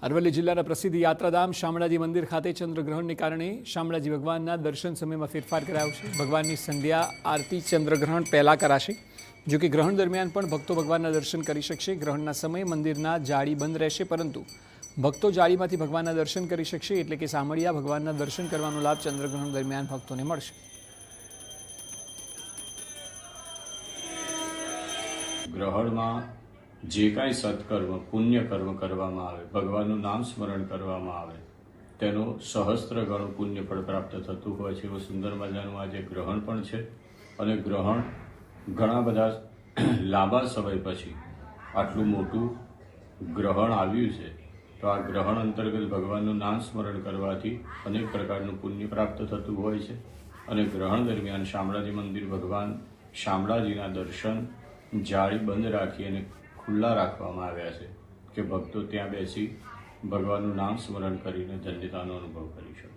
અરવલ્લી જિલ્લાના પ્રસિદ્ધ યાત્રાધામ શામળાજી મંદિર ખાતે ચંદ્રગ્રહણને કારણે શામળાજી ભગવાનના દર્શન સમયમાં ફેરફાર કરાયો છે। ભગવાનની સંધ્યા આરતી ચંદ્રગ્રહણ પહેલાં કરાશે, જો કે ગ્રહણ દરમિયાન પણ ભક્તો ભગવાનના દર્શન કરી શકશે। ગ્રહણના સમયે મંદિરના જાળી બંધ રહેશે, પરંતુ ભક્તો જાળીમાંથી ભગવાનના દર્શન કરી શકશે, એટલે કે શામળિયા ભગવાનના દર્શન કરવાનો લાભ ચંદ્રગ્રહણ દરમિયાન ભક્તોને મળશે। ગ્રહણમાં જે કાંઈ સત્કર્મ પુણ્ય કર્મ કરવામાં આવે, ભગવાનનું નામ સ્મરણ કરવામાં આવે, તેનો સહસ્ત્ર ગણું પુણ્ય ફળ પ્રાપ્ત થતું હોય છે। એવું સુંદર મજાનું આજે ગ્રહણ પણ છે, અને ગ્રહણ ઘણા બધા લાંબા સમય પછી આટલું મોટું ગ્રહણ આવ્યું છે, તો આ ગ્રહણ અંતર્ગત ભગવાનનું નામ સ્મરણ કરવાથી અનેક પ્રકારનું પુણ્ય પ્રાપ્ત થતું હોય છે। અને ગ્રહણ દરમિયાન શામળાજી મંદિર ભગવાન શામળાજીના દર્શન જાળી બંધ રાખી અને ખુલ્લા રાખવામાં આવ્યા છે કે ભક્તો ત્યાં બેસી ભગવાનનું નામ સ્મરણ કરીને ધન્યતાનો અનુભવ કરી શકે।